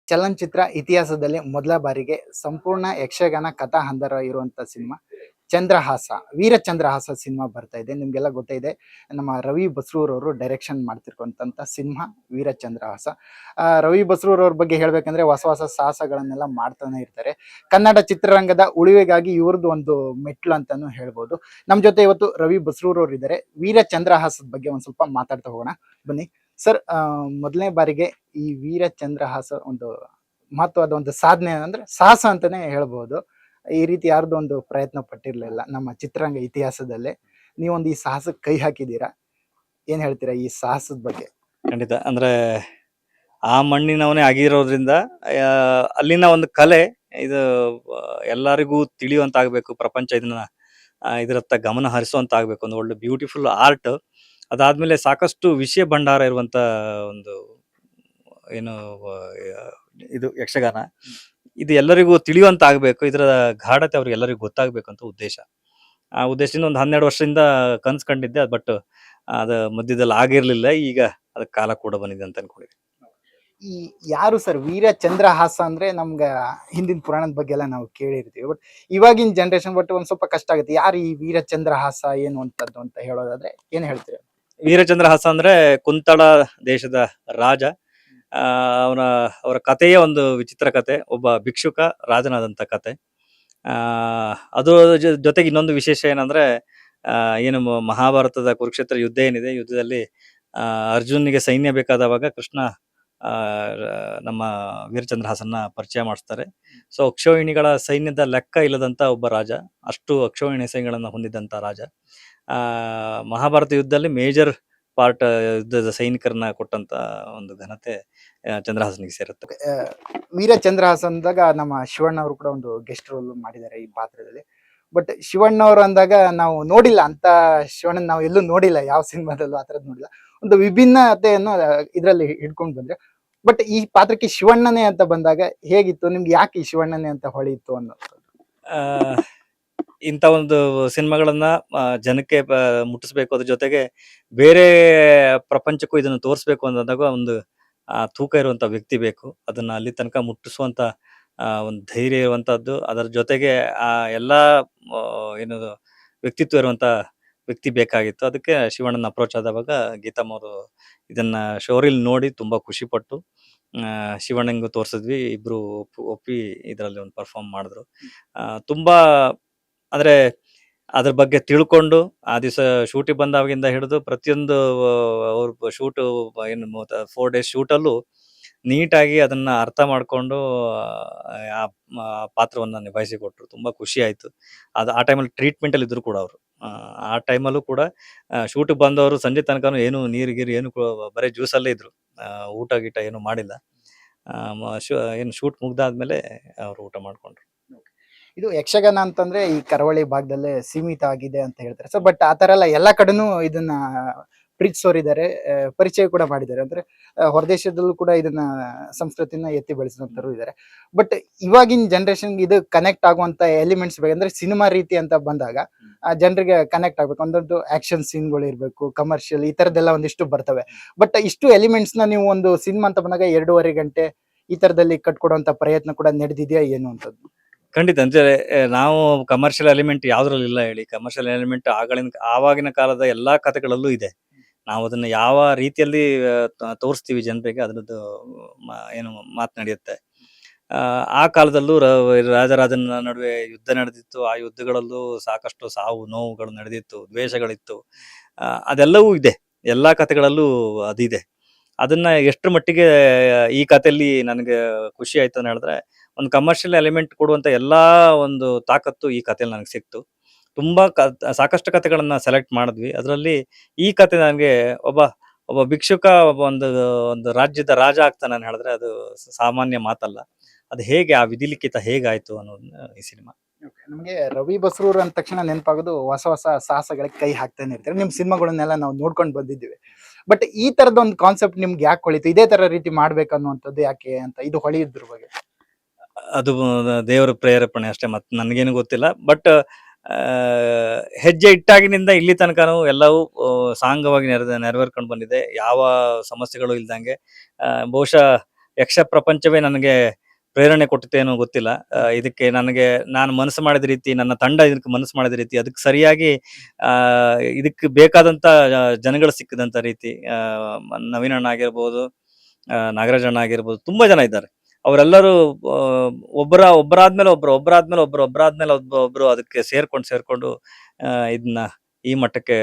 ಚಲನಚಿತ್ರ ಇತಿಹಾಸದಲ್ಲಿ ಮೊದಲ ಬಾರಿಗೆ ಸಂಪೂರ್ಣ ಯಕ್ಷಗಾನ ಕಥಾ ಹಂದರ ಇರುವಂತ ಸಿನಿಮಾ ಚಂದ್ರಹಾಸ ವೀರಚಂದ್ರಹಾಸ ಸಿನಿಮಾ ಬರ್ತಾ ಇದೆ. ನಿಮ್ಗೆಲ್ಲ ಗೊತ್ತಿದೆ, ನಮ್ಮ ರವಿ ಬಸ್ರೂರ್ ಅವರು ಡೈರೆಕ್ಷನ್ ಮಾಡ್ತಿರ್ತಕ್ಕಂಥ ಸಿನಿಮಾ ವೀರಚಂದ್ರಹಾಸ. ರವಿ ಬಸ್ರೂರ್ ಅವ್ರ ಬಗ್ಗೆ ಹೇಳ್ಬೇಕಂದ್ರೆ ಹೊಸ ಹೊಸ ಸಾಹಸಗಳನ್ನೆಲ್ಲ ಮಾಡ್ತಾನೆ ಇರ್ತಾರೆ. ಕನ್ನಡ ಚಿತ್ರರಂಗದ ಉಳಿವಿಗಾಗಿ ಇವ್ರದ್ದು ಒಂದು ಮೆಟ್ಲು ಅಂತಾನು ಹೇಳ್ಬೋದು. ನಮ್ ಜೊತೆ ಇವತ್ತು ರವಿ ಬಸ್ರೂರ್ ಅವ್ರು ಇದ್ದಾರೆ. ವೀರಚಂದ್ರಹಾಸದ ಬಗ್ಗೆ ಒಂದ್ ಸ್ವಲ್ಪ ಮಾತಾಡ್ತಾ ಹೋಗೋಣ, ಬನ್ನಿ ಸರ್. ಮೊದಲನೇ ಬಾರಿಗೆ ಈ ವೀರಚಂದ್ರಹಾಸ ಒಂದು ಮಹತ್ವದ ಒಂದು ಸಾಧನೆ ಅಂದ್ರೆ ಸಾಹಸ ಅಂತಾನೆ ಹೇಳ್ಬಹುದು. ಈ ರೀತಿ ಯಾರ್ದು ಒಂದು ಪ್ರಯತ್ನ ಪಟ್ಟಿರ್ಲಿಲ್ಲ ನಮ್ಮ ಚಿತ್ರರಂಗ ಇತಿಹಾಸದಲ್ಲೇ. ನೀವೊಂದು ಈ ಸಾಹಸಕ್ಕೆ ಕೈ ಹಾಕಿದ್ದೀರಾ, ಏನ್ ಹೇಳ್ತೀರಾ ಈ ಸಾಹಸದ ಬಗ್ಗೆ? ಖಂಡಿತ. ಅಂದ್ರೆ ಆ ಮಣ್ಣಿನವನೇ ಆಗಿರೋದ್ರಿಂದ ಅಲ್ಲಿನ ಒಂದು ಕಲೆ ಇದು ಎಲ್ಲರಿಗೂ ತಿಳಿಯುವಂತಾಗಬೇಕು. ಪ್ರಪಂಚ ಇದರತ್ತ ಗಮನ ಹರಿಸುವಂತ ಆಗ್ಬೇಕು. ಒಂದು ಒಳ್ಳೆ ಬ್ಯೂಟಿಫುಲ್ ಆರ್ಟ್. ಅದಾದ್ಮೇಲೆ ಸಾಕಷ್ಟು ವಿಷಯ ಭಂಡಾರ ಇರುವಂತ ಒಂದು ಏನು ಇದು ಯಕ್ಷಗಾನ. ಇದು ಎಲ್ಲರಿಗೂ ತಿಳಿಯುವಂತ ಆಗ್ಬೇಕು. ಇದರ ಗಾಢತೆ ಅವ್ರಿಗೆ ಎಲ್ಲರಿಗೂ ಗೊತ್ತಾಗ್ಬೇಕು ಅಂತ ಉದ್ದೇಶ. ಆ ಉದ್ದೇಶದಿಂದ ಒಂದು 12 ವರ್ಷದಿಂದ ಕನ್ಸ್ ಕಂಡಿದ್ದೆ. ಬಟ್ ಅದ ಮಧ್ಯದಲ್ಲಿ ಆಗಿರ್ಲಿಲ್ಲ. ಈಗ ಅದಕ್ಕೆ ಕಾಲ ಕೂಡ ಬಂದಿದೆ ಅಂತ ಅನ್ಕೊಂಡಿದ್ದೆ. ಈ ಯಾರು ಸರ್ ವೀರಚಂದ್ರಹಾಸ ಅಂದ್ರೆ ನಮ್ಗ ಹಿಂದಿನ ಪುರಾಣದ ಬಗ್ಗೆ ಎಲ್ಲ ನಾವು ಕೇಳಿರ್ತೀವಿ, ಬಟ್ ಇವಾಗಿನ ಜನರೇಷನ್ ಬಟ್ ಒಂದ್ ಸ್ವಲ್ಪ ಕಷ್ಟ ಆಗುತ್ತೆ. ಯಾರು ಈ ವೀರಚಂದ್ರಹಾಸ ಏನು ಅಂತದ್ದು ಅಂತ ಹೇಳೋದಾದ್ರೆ ಏನ್ ಹೇಳ್ತೀರಾ? ವೀರಚಂದ್ರಹಾಸ ಅಂದ್ರೆ ಕುಂತಳ ದೇಶದ ರಾಜ. ಅವನ ಅವರ ಕಥೆಯೇ ಒಂದು ವಿಚಿತ್ರ ಕತೆ. ಒಬ್ಬ ಭಿಕ್ಷುಕ ರಾಜನಾದಂತ ಕತೆ. ಅದು ಜೊತೆಗೆ ಇನ್ನೊಂದು ವಿಶೇಷ ಏನಂದ್ರೆ ಏನು ಮಹಾಭಾರತದ ಕುರುಕ್ಷೇತ್ರ ಯುದ್ಧ ಏನಿದೆ, ಯುದ್ಧದಲ್ಲಿ ಅರ್ಜುನಿಗೆ ಸೈನ್ಯ ಬೇಕಾದವಾಗ ಕೃಷ್ಣ ನಮ್ಮ ವೀರಚಂದ್ರಹಾಸನ್ನ ಪರಿಚಯ ಮಾಡಿಸ್ತಾರೆ. ಸೊ ಅಕ್ಷೋಹಿಣಿಗಳ ಸೈನ್ಯದ ಲೆಕ್ಕ ಇಲ್ಲದಂತ ಒಬ್ಬ ರಾಜ, ಅಷ್ಟು ಅಕ್ಷೋಹಿಣಿ ಸೈನ್ಯಗಳನ್ನ ಹೊಂದಿದಂತ ರಾಜ. ಮಹಾಭಾರತ ಯುದ್ಧದಲ್ಲಿ ಮೇಜರ್ ಪಾರ್ಟ್ ಯುದ್ಧದ ಸೈನಿಕರನ್ನ ಕೊಟ್ಟಂತ ಒಂದು ಘನತೆ ಚಂದ್ರಹಾಸನಿಗೆ ಸೇರುತ್ತೆ. ವೀರಚಂದ್ರಹಾಸ ಅಂದಾಗ ನಮ್ಮ ಶಿವಣ್ಣ ಅವರು ಕೂಡ ಒಂದು ಗೆಸ್ಟ್ ರೋಲ್ ಮಾಡಿದ್ದಾರೆ ಈ ಪಾತ್ರದಲ್ಲಿ. ಬಟ್ ಶಿವಣ್ಣ ಅವರು ಅಂದಾಗ ನಾವು ನೋಡಿಲ್ಲ ಅಂತ ಶಿವಣ್ಣನ ನಾವು ಎಲ್ಲೂ ನೋಡಿಲ್ಲ, ಯಾವ ಸಿನಿಮಾದಲ್ಲೂ ಆತರದ್ ನೋಡಿಲ್ಲ. ಒಂದು ವಿಭಿನ್ನತೆಯನ್ನು ಇದ್ರಲ್ಲಿ ಹಿಡ್ಕೊಂಡು ಬಂದ್ರೆ. ಬಟ್ ಈ ಪಾತ್ರಕ್ಕೆ ಶಿವಣ್ಣನೇ ಅಂತ ಬಂದಾಗ ಹೇಗಿತ್ತು ನಿಮ್ಗೆ? ಯಾಕೆ ಈ ಶಿವಣ್ಣನೇ ಅಂತ ಹೊಳೆಯಿತ್ತು ಅನ್ನೋದು? ಇಂಥ ಒಂದು ಸಿನಿಮಾಗಳನ್ನ ಜನಕ್ಕೆ ಮುಟ್ಟಿಸ್ಬೇಕು, ಅದ್ರ ಜೊತೆಗೆ ಬೇರೆ ಪ್ರಪಂಚಕ್ಕೂ ಇದನ್ನು ತೋರಿಸ್ಬೇಕು ಅಂದಾಗ ಒಂದು ತೂಕ ಇರುವಂತ ವ್ಯಕ್ತಿ ಬೇಕು. ಅದನ್ನ ಅಲ್ಲಿ ತನಕ ಮುಟ್ಟಿಸುವಂತ ಒಂದು ಧೈರ್ಯ ಇರುವಂತಹದ್ದು, ಅದರ ಜೊತೆಗೆ ಎಲ್ಲಾ ಏನು ವ್ಯಕ್ತಿತ್ವ ಇರುವಂತ ವ್ಯಕ್ತಿ ಬೇಕಾಗಿತ್ತು. ಅದಕ್ಕೆ ಶಿವಣ್ಣನ ಅಪ್ರೋಚ್ ಆದವಾಗ ಗೀತಮ್ಮ ಅವರು ಇದನ್ನ ಶೋರಿಲ್ ನೋಡಿ ತುಂಬಾ ಖುಷಿ ಪಟ್ಟು ಶಿವಣ್ಣಂಗೂ ತೋರ್ಸಿದ್ವಿ. ಇಬ್ರು ಒಪ್ಪಿ ಇದರಲ್ಲಿ ಒಂದು ಪರ್ಫಾರ್ಮ್ ಮಾಡಿದ್ರು. ತುಂಬಾ ಅಂದ್ರೆ ಅದ್ರ ಬಗ್ಗೆ ತಿಳ್ಕೊಂಡು ಆ ದಿವಸ ಶೂಟಿಗೆ ಬಂದಾಗಿಂದ ಹಿಡಿದು ಪ್ರತಿಯೊಂದು ಅವ್ರ ಶೂಟ್ ಏನು 4 ಡೇಸ್ ಶೂಟಲ್ಲೂ ನೀಟಾಗಿ ಅದನ್ನ ಅರ್ಥ ಮಾಡ್ಕೊಂಡು ಆ ಪಾತ್ರವನ್ನ ನಿಭಾಯಿಸಿ ಕೊಟ್ರು. ತುಂಬಾ ಖುಷಿ ಆಯ್ತು. ಅದು ಆ ಟೈಮಲ್ಲಿ ಟ್ರೀಟ್ಮೆಂಟ್ ಅಲ್ಲಿ ಇದ್ರು ಕೂಡ ಅವರು. ಆ ಟೈಮಲ್ಲೂ ಕೂಡ ಶೂಟ್ ಬಂದವರು ಸಂಜೆ ತನಕನೂ ಏನು ನೀರು ಗೀರು ಏನು ಬರೀ ಜ್ಯೂಸಲ್ಲೇ ಇದ್ರು. ಊಟ ಗೀಟ ಏನು ಮಾಡಿಲ್ಲ. ಏನು ಶೂಟ್ ಮುಗ್ದಾದ್ಮೇಲೆ ಅವ್ರು ಊಟ ಮಾಡ್ಕೊಂಡ್ರು. ಇದು ಯಕ್ಷಗಾನ ಅಂತಂದ್ರೆ ಈ ಕರಾವಳಿ ಭಾಗದಲ್ಲೇ ಸೀಮಿತ ಆಗಿದೆ ಅಂತ ಹೇಳ್ತಾರೆ ಸರ್. ಬಟ್ ಆತರ ಎಲ್ಲ ಎಲ್ಲಾ ಕಡೆನೂ ಇದನ್ನ ಪ್ರೀತಿಸೋರಿದ್ದಾರೆ, ಪರಿಚಯ ಕೂಡ ಮಾಡಿದ್ದಾರೆ. ಅಂದ್ರೆ ಹೊರದೇಶದಲ್ಲೂ ಕೂಡ ಇದನ್ನ ಸಂಸ್ಕೃತಿನ ಎತ್ತಿ ಬೆಳೆಸಿದಂತರು ಇದ್ದಾರೆ. ಬಟ್ ಇವಾಗಿನ ಜನರೇಷನ್ ಇದು ಕನೆಕ್ಟ್ ಆಗುವಂತ ಎಲಿಮೆಂಟ್ಸ್ ಬೇಕು. ಅಂದ್ರೆ ಸಿನಿಮಾ ರೀತಿ ಅಂತ ಬಂದಾಗ ಜನರಿಗೆ ಕನೆಕ್ಟ್ ಆಗ್ಬೇಕು. ಒಂದೊಂದು ಆಕ್ಷನ್ ಸೀನ್ಗಳು ಇರ್ಬೇಕು, ಕಮರ್ಷಿಯಲ್ ಈ ತರದೆಲ್ಲ ಒಂದಿಷ್ಟು ಬರ್ತವೆ. ಬಟ್ ಇಷ್ಟು ಎಲಿಮೆಂಟ್ಸ್ ನ ನೀವು ಒಂದು ಸಿನಿಮಾ ಅಂತ ಬಂದಾಗ 2.5 ಗಂಟೆ ಈ ತರದಲ್ಲಿ ಕಟ್ಕೊಡುವಂತ ಪ್ರಯತ್ನ ಕೂಡ ನಡೆದಿದೆಯಾ ಏನು ಅಂತದ್ದು? ಖಂಡಿತ. ಅಂದ್ರೆ ನಾವು ಕಮರ್ಷಿಯಲ್ ಎಲಿಮೆಂಟ್ ಯಾವ್ದ್ರಲ್ಲಿ ಇಲ್ಲ ಹೇಳಿ. ಕಮರ್ಷಿಯಲ್ ಎಲಿಮೆಂಟ್ ಆವಾಗಿನ ಕಾಲದ ಎಲ್ಲಾ ಕಥೆಗಳಲ್ಲೂ ಇದೆ. ನಾವು ಅದನ್ನ ಯಾವ ರೀತಿಯಲ್ಲಿ ತೋರಿಸ್ತೀವಿ ಜನರಿಗೆ, ಅದ್ರದ್ದು ಏನು ಮಾತು ನಡೆಯುತ್ತೆ. ಆ ಕಾಲದಲ್ಲೂ ರಾಜರಾಜನ ನಡುವೆ ಯುದ್ಧ ನಡೆದಿತ್ತು. ಆ ಯುದ್ಧಗಳಲ್ಲೂ ಸಾಕಷ್ಟು ಸಾವು ನೋವುಗಳು ನಡೆದಿತ್ತು, ದ್ವೇಷಗಳಿತ್ತು. ಅದೆಲ್ಲವೂ ಇದೆ, ಎಲ್ಲಾ ಕಥೆಗಳಲ್ಲೂ ಅದಿದೆ. ಅದನ್ನ ಎಷ್ಟರ ಮಟ್ಟಿಗೆ ಈ ಕಥೆಯಲ್ಲಿ ನನಗೆ ಖುಷಿ ಆಯ್ತು ಅಂತ ಹೇಳಿದ್ರೆ, ಒಂದು ಕಮರ್ಷಿಯಲ್ ಎಲಿಮೆಂಟ್ ಕೊಡುವಂತ ಎಲ್ಲಾ ಒಂದು ತಾಕತ್ತು ಈ ಕಥೆಯಲ್ಲಿ ನನಗೆ ಸಿಕ್ತು. ತುಂಬಾ ಸಾಕಷ್ಟು ಕಥೆಗಳನ್ನ ಸೆಲೆಕ್ಟ್ ಮಾಡಿದ್ವಿ. ಅದರಲ್ಲಿ ಈ ಕಥೆ ನನಗೆ ಒಬ್ಬ ಭಿಕ್ಷುಕ ಒಂದು ರಾಜ್ಯದ ರಾಜ ಆಗ್ತಾನೆ ಅಂತ ಹೇಳಿದ್ರೆ ಅದು ಸಾಮಾನ್ಯ ಮಾತಲ್ಲ. ಅದು ಹೇಗೆ ಆ ವಿಧಿಲಿಖಿತ ಹೇಗಾಯ್ತು ಅನ್ನೋದನ್ನ ಈ ಸಿನಿಮಾ. ನಮಗೆ ರವಿ ಬಸ್ರೂರ್ ಅಂದ ತಕ್ಷಣ ನೆನಪಾಗೋದು ಹೊಸ ಹೊಸ ಸಾಹಸಗಳಿಗೆ ಕೈ ಹಾಕ್ತಾನೆ ಇರ್ತಾರೆ. ನಿಮ್ ಸಿನಿಮಾಗಳನ್ನೆಲ್ಲ ನಾವು ನೋಡ್ಕೊಂಡು ಬಂದಿದ್ದೀವಿ. ಬಟ್ ಈ ತರದ ಒಂದು ಕಾನ್ಸೆಪ್ಟ್ ನಿಮ್ಗೆ ಯಾಕೆ ಹೊಳಿತು? ಇದೇ ತರ ರೀತಿ ಮಾಡ್ಬೇಕನ್ನುವಂಥದ್ದು ಯಾಕೆ ಅಂತ ಇದು ಹೊಳೆಯೋದ್ರ ಬಗ್ಗೆ? ಅದು ದೇವರ ಪ್ರೇರೇಪಣೆ ಅಷ್ಟೇ, ಮತ್ತೆ ನನ್ಗೇನು ಗೊತ್ತಿಲ್ಲ. ಬಟ್ ಹೆಜ್ಜೆ ಇಟ್ಟಾಗಿನಿಂದ ಇಲ್ಲಿ ತನಕನೂ ಎಲ್ಲವೂ ಸಾಂಗವಾಗಿ ನೆರವೇರ್ಕೊಂಡು ಬಂದಿದೆ. ಯಾವ ಸಮಸ್ಯೆಗಳು ಇಲ್ದಂಗೆ. ಬಹುಶಃ ಯಕ್ಷ ಪ್ರಪಂಚವೇ ನನಗೆ ಪ್ರೇರಣೆ ಕೊಟ್ಟಿತ್ತೇನೋ ಗೊತ್ತಿಲ್ಲ. ಇದಕ್ಕೆ ನಾನು ಮನಸ್ಸು ಮಾಡಿದ ರೀತಿ, ನನ್ನ ತಂಡ ಇದಕ್ಕೆ ಮನಸ್ಸು ಮಾಡಿದ ರೀತಿ, ಅದಕ್ಕೆ ಸರಿಯಾಗಿ ಆ ಇದಕ್ಕೆ ಬೇಕಾದಂತ ಜನಗಳು ಸಿಕ್ಕಿದಂತ ರೀತಿ, ನವೀನ್ ಅಣ್ಣ ಆಗಿರ್ಬೋದು, ನಾಗರಾಜ್ ಅಣ್ಣ ಆಗಿರ್ಬೋದು, ತುಂಬಾ ಜನ ಇದ್ದಾರೆ. ಅವರೆಲ್ಲರೂ ಒಬ್ಬರಾದ್ಮೇಲೆ ಒಬ್ರು ಅದಕ್ಕೆ ಸೇರ್ಕೊಂಡು ಇದನ್ನ ಈ ಮಟ್ಟಕ್ಕೆ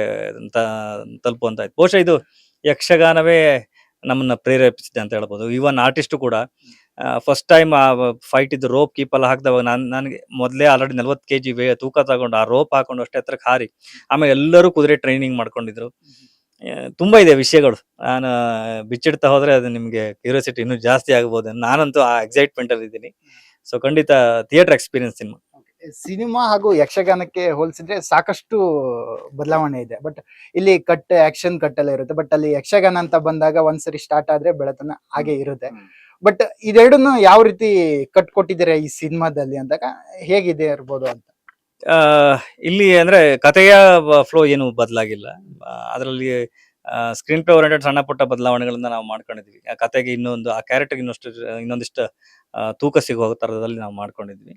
ತಲುಪುವಂತಾಯ್ತು. ಬಹುಶಃ ಇದು ಯಕ್ಷಗಾನವೇ ನಮ್ಮನ್ನ ಪ್ರೇರೇಪಿಸಿದೆ ಅಂತ ಹೇಳ್ಬೋದು. ಈವನ್ ಆರ್ಟಿಸ್ಟ್ ಕೂಡ ಫಸ್ಟ್ ಟೈಮ್ ಆ ಫೈಟ್ ಇದ್ದು ರೋಪ್ ಕೀಪ್ ಎಲ್ಲ ಹಾಕಿದವಾಗ ನನಗೆ ಮೊದಲೇ ಆಲ್ರೆಡಿ 40 kg ತೂಕ ತಗೊಂಡು ಆ ರೋಪ್ ಹಾಕೊಂಡು ಅಷ್ಟೇ ಹತ್ರಕ್ಕೆ ಹಾರಿ, ಆಮೇಲೆ ಎಲ್ಲರೂ ಕುದುರೆ ಟ್ರೈನಿಂಗ್ ಮಾಡ್ಕೊಂಡಿದ್ರು. ತುಂಬಾ ಇದೆ ವಿಷಯಗಳು. ನಾನು ಬಿಚ್ಚಿಡ್ತಾ ಹೋದ್ರೆ ಅದು ನಿಮ್ಗೆ ಕ್ಯೂರಿಯಾಸಿಟಿ ಇನ್ನೂ ಜಾಸ್ತಿ ಆಗ್ಬೋದು. ನಾನಂತೂ ಆ ಎಕ್ಸೈಟ್ಮೆಂಟ್ ಅಲ್ಲಿ ಇದ್ದೀನಿ. ಸೊ ಖಂಡಿತ ಥಿಯೇಟರ್ ಎಕ್ಸ್ಪೀರಿಯನ್ಸ್ ಸಿನಿಮಾ. ಸಿನಿಮಾ ಹಾಗೂ ಯಕ್ಷಗಾನಕ್ಕೆ ಹೋಲಿಸಿದ್ರೆ ಸಾಕಷ್ಟು ಬದಲಾವಣೆ ಇದೆ. ಬಟ್ ಇಲ್ಲಿ ಆಕ್ಷನ್ ಕಟ್ ಎಲ್ಲ ಇರುತ್ತೆ. ಬಟ್ ಅಲ್ಲಿ ಯಕ್ಷಗಾನ ಅಂತ ಬಂದಾಗ ಒಂದ್ಸರಿ ಸ್ಟಾರ್ಟ್ ಆದ್ರೆ ಬೆಳತನ ಹಾಗೆ ಇರುತ್ತೆ. ಬಟ್ ಇದೆರಡನ್ನು ಯಾವ ರೀತಿ ಕಟ್ ಕೊಟ್ಟಿದ್ದೀರಾ ಈ ಸಿನಿಮಾದಲ್ಲಿ ಅಂದಾಗ ಹೇಗಿದೆ ಇರ್ಬೋದು ಅಂತ? ಇಲ್ಲಿ ಅಂದ್ರೆ ಕಥೆಯ ಫ್ಲೋ ಏನು ಬದಲಾಗಿಲ್ಲ. ಅದರಲ್ಲಿ ಸ್ಕ್ರೀನ್ ಪ್ಲೇ ಓರಿಯೆಂಟೆಡ್ ಸಣ್ಣ ಪುಟ್ಟ ಬದಲಾವಣೆಗಳನ್ನ ನಾವು ಮಾಡ್ಕೊಂಡಿದ್ವಿ. ಆ ಕಥೆಗೆ ಆ ಕ್ಯಾರೆಕ್ಟರ್ ಇನ್ನೊಂದಿಷ್ಟು ತೂಕ ಸಿಗೋ ತರದಲ್ಲಿ ನಾವು ಮಾಡ್ಕೊಂಡಿದ್ವಿ.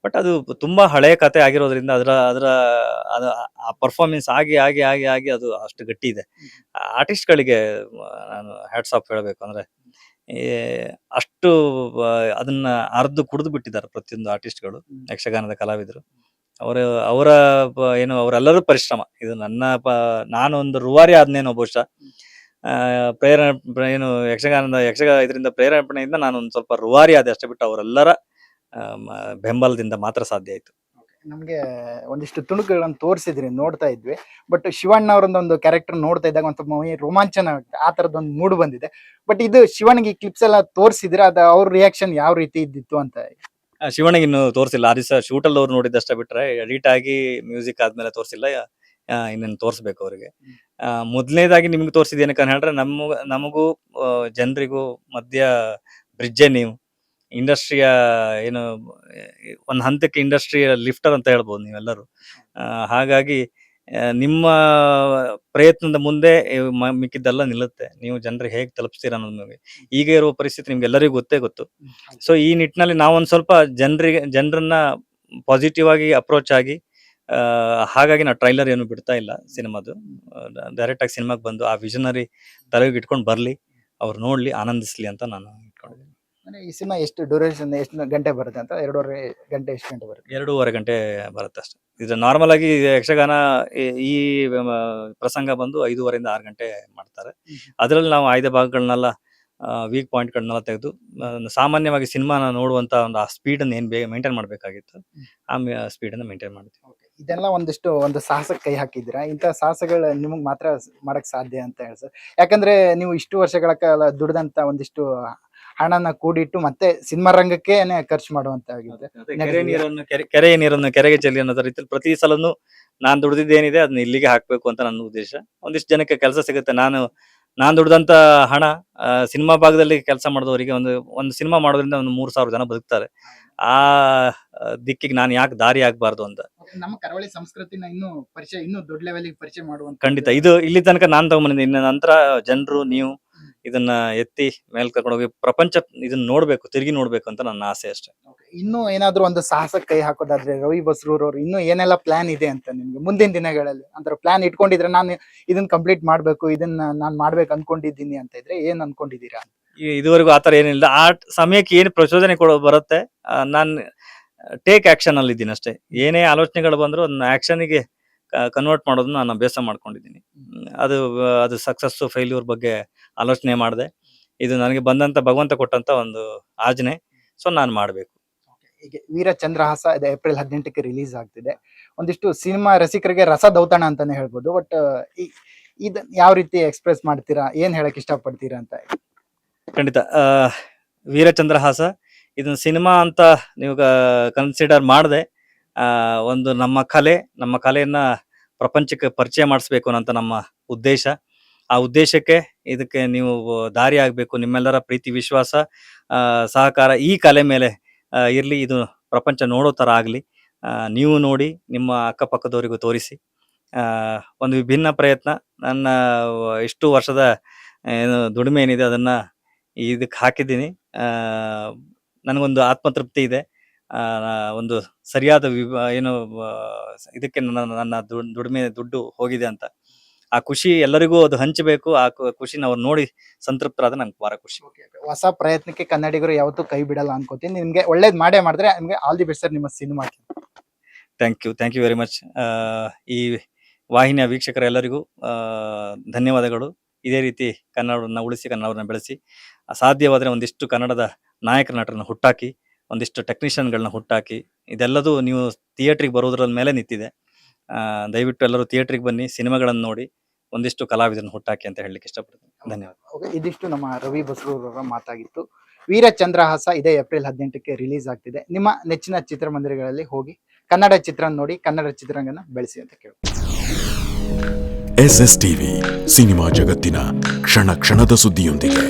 ಬಟ್ ಅದು ತುಂಬಾ ಹಳೆ ಕತೆ ಆಗಿರೋದ್ರಿಂದ ಅದರ ಆ ಪರ್ಫಾರ್ಮೆನ್ಸ್ ಆಗಿ ಅದು ಅಷ್ಟು ಗಟ್ಟಿ ಇದೆ. ಆರ್ಟಿಸ್ಟ್ ಗಳಿಗೆ ನಾನು ಹ್ಯಾಟ್ಸ್ ಆಫ್ ಹೇಳ್ಬೇಕು. ಅಂದ್ರೆ ಅಷ್ಟು ಅದನ್ನ ಅರ್ದು ಕುಡಿದು ಬಿಟ್ಟಿದ್ದಾರೆ ಪ್ರತಿಯೊಂದು ಆರ್ಟಿಸ್ಟ್ಗಳು, ಯಕ್ಷಗಾನದ ಕಲಾವಿದರು. ಅವರ ಅವರೆಲ್ಲರೂ ಪರಿಶ್ರಮ. ಇದು ನಾನು ಒಂದು ರೂವಾರಿ ಆದ್ನೇನೋ ಬಹುಶಃ ಇದರಿಂದ ಪ್ರೇರೇಪಣೆಯಿಂದ ನಾನು ಒಂದು ಸ್ವಲ್ಪ ರೂವಾರಿ ಆದೆ ಅಷ್ಟೇ. ಬಿಟ್ಟು ಅವರೆಲ್ಲರ ಬೆಂಬಲದಿಂದ ಮಾತ್ರ ಸಾಧ್ಯ ಆಯ್ತು. ನಮ್ಗೆ ಒಂದಿಷ್ಟು ತುಣುಕುಗಳನ್ನು ತೋರಿಸಿದ್ರಿ, ನೋಡ್ತಾ ಇದ್ವಿ. ಬಟ್ ಶಿವಣ್ಣ ಅವರೊಂದೊಂದು ಕ್ಯಾರೆಕ್ಟರ್ ನೋಡ್ತಾ ಇದ್ದಾಗ ಒಂದು ರೋಮಾಂಚನ ಆ ತರದೊಂದು ಮೂಡ್ ಬಂದಿದೆ. ಬಟ್ ಇದು ಶಿವಣ್ಣಿಗೆ ಈ ಕ್ಲಿಪ್ಸ್ ಎಲ್ಲ ತೋರಿಸಿದ್ರೆ ಅದು ಅವ್ರ ರಿಯಾಕ್ಷನ್ ಯಾವ ರೀತಿ ಇದ್ದಿತ್ತು ಅಂತ? ಶಿವಣ್ಣಿಗೆ ಇನ್ನು ತೋರಿಸಿಲ್ಲ. ಆ ದಿವಸ ಶೂಟಲ್ಲಿ ಅವ್ರು ನೋಡಿದಷ್ಟೇ ಬಿಟ್ರೆ ಎಡಿಟ್ ಆಗಿ ಮ್ಯೂಸಿಕ್ ಆದ್ಮೇಲೆ ತೋರಿಸಿಲ್ಲ. ಇನ್ನೇನು ತೋರಿಸ್ಬೇಕು ಅವರಿಗೆ. ಮೊದಲನೇದಾಗಿ ನಿಮ್ಗೆ ತೋರಿಸಿದ ಏನಕ್ಕೆ ಹೇಳಿದ್ರೆ, ನಮಗೂ ಜನರಿಗೂ ಮಧ್ಯ ಬ್ರಿಡ್ಜೆ ನೀವು. ಇಂಡಸ್ಟ್ರಿಯ ಒಂದು ಹಂತಕ್ಕೆ ಇಂಡಸ್ಟ್ರಿಯ ಲಿಫ್ಟರ್ ಅಂತ ಹೇಳ್ಬೋದು ನೀವೆಲ್ಲರೂ. ಹಾಗಾಗಿ ನಿಮ್ಮ ಪ್ರಯತ್ನದ ಮುಂದೆ ಮಿಕ್ಕಿದ್ದೆಲ್ಲ ನಿಲ್ಲುತ್ತೆ. ನೀವು ಜನರಿಗೆ ಹೇಗೆ ತಲುಪಿಸ್ತೀರ ಅನ್ನೋದು ನಿಮಗೆ ಈಗ ಇರುವ ಪರಿಸ್ಥಿತಿ ನಿಮ್ಗೆ ಎಲ್ಲರಿಗೂ ಗೊತ್ತು. ಸೊ ಈ ನಿಟ್ಟಿನಲ್ಲಿ ನಾವೊಂದು ಸ್ವಲ್ಪ ಜನರನ್ನ ಪಾಸಿಟಿವ್ ಆಗಿ ಅಪ್ರೋಚ್ ಆಗಿ, ಹಾಗಾಗಿ ನಾವು ಟ್ರೈಲರ್ ಏನು ಬಿಡ್ತಾ ಇಲ್ಲ ಸಿನಿಮಾದು. ಡೈರೆಕ್ಟ್ ಆಗಿ ಸಿನಿಮಾಗೆ ಬಂದು ಆ ವಿಷನರಿ ತಲೆಗೆ ಇಟ್ಕೊಂಡು ಬರ್ಲಿ, ಅವ್ರು ನೋಡ್ಲಿ, ಆನಂದಿಸ್ಲಿ ಅಂತ ನಾನು ಇಟ್ಕೊಂಡಿದ್ದೀನಿ. ಅಂದ್ರೆ ಈ ಸಿನಿಮಾ ಎಷ್ಟು ಡ್ಯೂರೇಷನ್, ಎಷ್ಟು ಗಂಟೆ ಬರುತ್ತೆ ಅಂತ? 2.5 ಗಂಟೆ, ಎಷ್ಟು ಗಂಟೆ ಬರುತ್ತೆ? 2.5 ಗಂಟೆ ಬರುತ್ತೆ ಅಷ್ಟೇ. ಇದು ನಾರ್ಮಲ್ ಆಗಿ ಯಕ್ಷಗಾನ ಈ ಪ್ರಸಂಗ ಬಂದು 5.5 ರಿಂದ 6 ಗಂಟೆ ಮಾಡ್ತಾರೆ. ಅದರಲ್ಲಿ ನಾವು ಆಯ್ದ ಭಾಗಗಳನ್ನೆಲ್ಲ, ವೀಕ್ ಪಾಯಿಂಟ್ಗಳನ್ನೆಲ್ಲ ತೆಗೆದು ಸಾಮಾನ್ಯವಾಗಿ ಸಿನಿಮಾನ ನೋಡುವಂತ ಒಂದು ಆ ಸ್ಪೀಡ್ ಅನ್ನು ಏನ್ ಮೇಂಟೈನ್ ಮಾಡ್ಬೇಕಾಗಿತ್ತು, ಆ ಸ್ಪೀಡ್ ಅನ್ನು ಮೇಂಟೈನ್ ಮಾಡ್ತೀವಿ. ಇದೆಲ್ಲ ಒಂದು ಸಾಹಸಕ್ಕೆ ಕೈ ಹಾಕಿದ್ದೀರಾ. ಇಂಥ ಸಾಹಸಗಳು ನಿಮಗೆ ಮಾತ್ರ ಮಾಡಕ್ ಸಾಧ್ಯ ಅಂತ ಹೇಳಿ ಸರ್. ಯಾಕಂದ್ರೆ ನೀವು ಇಷ್ಟು ವರ್ಷಗಳ ಕಾಲ ದುಡ್ದಂತ ಒಂದಿಷ್ಟು ಹಣನ ಕೂಡಿಟ್ಟು ಮತ್ತೆ ಸಿನಿಮಾ ರಂಗಕ್ಕೆ ಖರ್ಚು ಮಾಡುವಂತಾಗಿದೆ. ಕೆರೆಯ ನೀರನ್ನು ಕೆರೆಗೆ ಚೆಲ್ಲಿ ಅನ್ನೋ ರೀತಿಯಲ್ಲಿ ಪ್ರತಿ ಸಲನು ನಾನ್ ದುಡ್ದಿದ್ದೇನಿದೆ ಅದನ್ನ ಇಲ್ಲಿಗೆ ಹಾಕ್ಬೇಕು ಅಂತ ನನ್ನ ಉದ್ದೇಶ. ಒಂದಿಷ್ಟು ಜನಕ್ಕೆ ಕೆಲಸ ಸಿಗುತ್ತೆ. ನಾನ್ ದುಡ್ದಂತ ಹಣ ಸಿನಿಮಾ ಭಾಗದಲ್ಲಿ ಕೆಲಸ ಮಾಡಿದವರಿಗೆ ಒಂದು ಸಿನಿಮಾ ಮಾಡೋದ್ರಿಂದ ಒಂದು 3,000 ಜನ ಬದುಕ್ತಾರೆ. ಆ ದಿಕ್ಕಿಗೆ ನಾನು ಯಾಕೆ ದಾರಿ ಆಗ್ಬಾರ್ದು ಅಂತ. ನಮ್ಮ ಕರಾವಳಿ ಸಂಸ್ಕೃತಿನ ಇನ್ನೂ ದೊಡ್ಡ ಲೆವೆಲ್ಗೆ ಪರಿಚಯ ಮಾಡುವಂತ. ಖಂಡಿತ ಇದು ಇಲ್ಲಿ ತನಕ ನಾನ್ ತಗೊಂಡ್ಬಂದಿದ್ದೆ. ಇನ್ನು ನಂತರ ಜನರು, ನೀವು ಇದನ್ನ ಎತ್ತಿ ಮೇಲ್ ಕರ್ಕೊಂಡೋಗಿ ಪ್ರಪಂಚ ಇದನ್ನ ನೋಡ್ಬೇಕು, ತಿರುಗಿ ನೋಡ್ಬೇಕು ಅಂತ ನನ್ನ ಆಸೆ ಅಷ್ಟೇ. ಇನ್ನು ಏನಾದ್ರು ಒಂದು ಸಾಹಸಕ್ಕೆ ಕೈ ಹಾಕೋದಾದ್ರೆ ರವಿ ಬಸ್ರೂರ್ ಅವರು ಇನ್ನೂ ಏನೆಲ್ಲ ಪ್ಲಾನ್ ಇದೆ ಅಂತ ನಿಮ್ಗೆ ಮುಂದಿನ ದಿನಗಳಲ್ಲಿ? ಅಂದ್ರೆ ಪ್ಲಾನ್ ಇಟ್ಕೊಂಡಿದ್ರೆ ನಾನು ಇದನ್ನ ಕಂಪ್ಲೀಟ್ ಮಾಡ್ಬೇಕು, ಇದನ್ನ ನಾನು ಮಾಡ್ಬೇಕು ಅನ್ಕೊಂಡಿದ್ದೀನಿ ಅಂತ ಇದ್ರೆ ಏನ್ ಅನ್ಕೊಂಡಿದ್ದೀರಾ? ಇದುವರೆಗೂ ಆತರ ಏನಿಲ್ಲ. ಆ ಸಮಯಕ್ಕೆ ಏನ್ ಪ್ರಚೋದನೆ ಬರುತ್ತೆ, ನಾನ್ ಟೇಕ್ ಆಕ್ಷನ್ ಅಲ್ಲಿ ಇದ್ದೀನಿ ಅಷ್ಟೇ. ಏನೇ ಆಲೋಚನೆಗಳು ಬಂದ್ರು ಅದನ್ನ ಆಕ್ಷನ್ಗೆ ಕನ್ವರ್ಟ್ ಮಾಡೋದನ್ನ ನಾನು ಅಭ್ಯಾಸ ಮಾಡ್ಕೊಂಡಿದ್ದೀನಿ. ಅದು ಸಕ್ಸಸ್ ಫೇಲ್ಯೂರ್ ಬಗ್ಗೆ ಆಲೋಚನೆ ಮಾಡಿದೆ. ಇದು ನನಗೆ ಬಂದಂತ ಭಗವಂತ ಕೊಟ್ಟಂತ ಒಂದು ಆಜ್ಞೆ. ಸೊ ನಾನು ಮಾಡ್ಬೇಕು. ವೀರಚಂದ್ರಹಾಸ ಇದು ಏಪ್ರಿಲ್ 18ಕ್ಕೆ ರಿಲೀಸ್ ಆಗ್ತಿದೆ. ಒಂದಿಷ್ಟು ಸಿನಿಮಾ ರಸಿಕರಿಗೆ ರಸ ದೌತಣ ಅಂತಾನೆ ಹೇಳ್ಬೋದು. ಬಟ್ ಇದನ್ನ ಯಾವ ರೀತಿ ಎಕ್ಸ್ಪ್ರೆಸ್ ಮಾಡ್ತೀರಾ, ಏನ್ ಹೇಳಕ್ ಇಷ್ಟಪಡ್ತೀರಾ ಅಂತ? ಖಂಡಿತ ವೀರಚಂದ್ರಹಾಸ ಇದನ್ನ ಸಿನಿಮಾ ಅಂತ ನೀವು ಕನ್ಸಿಡರ್ ಮಾಡದೆ, ಒಂದು ನಮ್ಮ ಕಲೆಯನ್ನ ಪ್ರಪಂಚಕ್ಕೆ ಪರಿಚಯ ಮಾಡಿಸ್ಬೇಕು ಅನ್ನೋಂತ ನಮ್ಮ ಉದ್ದೇಶ. ಆ ಉದ್ದೇಶಕ್ಕೆ ಇದಕ್ಕೆ ನೀವು ದಾರಿ ಆಗ್ಬೇಕು. ನಿಮ್ಮೆಲ್ಲರ ಪ್ರೀತಿ, ವಿಶ್ವಾಸ, ಸಹಕಾರ ಈ ಕಲೆ ಮೇಲೆ ಇರ್ಲಿ. ಇದು ಪ್ರಪಂಚ ನೋಡೋ ತರ ಆಗ್ಲಿ. ನೀವು ನೋಡಿ, ನಿಮ್ಮ ಅಕ್ಕಪಕ್ಕದವರಿಗೂ ತೋರಿಸಿ. ಒಂದು ವಿಭಿನ್ನ ಪ್ರಯತ್ನ. ನನ್ನ ಇಷ್ಟು ವರ್ಷದ ದುಡಿಮೆ ಏನಿದೆ ಅದನ್ನ ಇದಕ್ಕೆ ಹಾಕಿದ್ದೀನಿ. ನನಗೊಂದು ಆತ್ಮತೃಪ್ತಿ ಇದೆ. ಒಂದು ಸರಿಯಾದ ಏನು ಇದಕ್ಕೆ ನನ್ನ ದುಡ್ಡು ಹೋಗಿದೆ ಅಂತ. ಆ ಖುಷಿ ಎಲ್ಲರಿಗೂ ಅದು ಹಂಚಬೇಕು. ಆ ಖುಷಿನ ಅವ್ರು ನೋಡಿ ಸಂತೃಪ್ತರಾದ ನಂಗೆ ಭಾಳ ಖುಷಿ. ಹೊಸ ಪ್ರಯತ್ನಕ್ಕೆ ಕನ್ನಡಿಗರು ಯಾವತ್ತೂ ಕೈ ಬಿಡಲ್ಲ ಅನ್ಕೋತೀನಿ. ನಿಮ್ಗೆ ಒಳ್ಳೇದ್ ಮಾಡಿದ್ರೆ ನಿಮ್ಗೆ ಆಲ್ ದಿ ಬೆಸ್ಟ್ ಸರ್ ನಿಮ್ಮ ಸಿನಿಮಾಕ್ಕೆ. Thank you very much. ಈ ವಾಹಿನಿಯ ವೀಕ್ಷಕರೆಲ್ಲರಿಗೂ ಧನ್ಯವಾದಗಳು. ಇದೇ ರೀತಿ ಕನ್ನಡವನ್ನು ಉಳಿಸಿ, ಕನ್ನಡವನ್ನು ಬೆಳೆಸಿ, ಸಾಧ್ಯವಾದರೆ ಒಂದಿಷ್ಟು ಕನ್ನಡದ ನಾಯಕ ನಟರನ್ನು ಹುಟ್ಟಾಕಿ, ಒಂದಿಷ್ಟು ಟೆಕ್ನಿಷಿಯನ್ಗಳನ್ನ ಹುಟ್ಟಾಕಿ. ಇದೆಲ್ಲದೂ ನೀವು ಥಿಯೇಟ್ರಿಗೆ ಬರೋದ್ರ ಮೇಲೆ ನಿಂತಿದೆ. ದಯವಿಟ್ಟು ಎಲ್ಲರೂ ಥಿಯೇಟ್ರಿಗೆ ಬನ್ನಿ, ಸಿನಿಮಾಗಳನ್ನು ನೋಡಿ, ಒಂದಿಷ್ಟು ಕಲಾವಿದರನ್ನು ಹುಟ್ಟಾಕಿ ಅಂತ ಹೇಳಲಿಕ್ಕೆ ಇಷ್ಟಪಡ್ತೀನಿ. ಧನ್ಯವಾದ. ಇದಿಷ್ಟು ನಮ್ಮ ರವಿ ಬಸ್ರೂರವರ ಮಾತಾಗಿತ್ತು. ವೀರ ಚಂದ್ರಹಾಸ ಇದೇ ಏಪ್ರಿಲ್ 18ಕ್ಕೆ ರಿಲೀಸ್ ಆಗ್ತಿದೆ. ನಿಮ್ಮ ನೆಚ್ಚಿನ ಚಿತ್ರಮಂದಿರಗಳಲ್ಲಿ ಹೋಗಿ ಕನ್ನಡ ಚಿತ್ರ ನೋಡಿ, ಕನ್ನಡ ಚಿತ್ರರಂಗನ ಬೆಳೆಸಿ ಅಂತ ಕೇಳಿ. SS ಟಿವಿ ಸಿನಿಮಾ ಜಗತ್ತಿನ ಕ್ಷಣ ಕ್ಷಣದ ಸುದ್ದಿಯೊಂದಿಗೆ.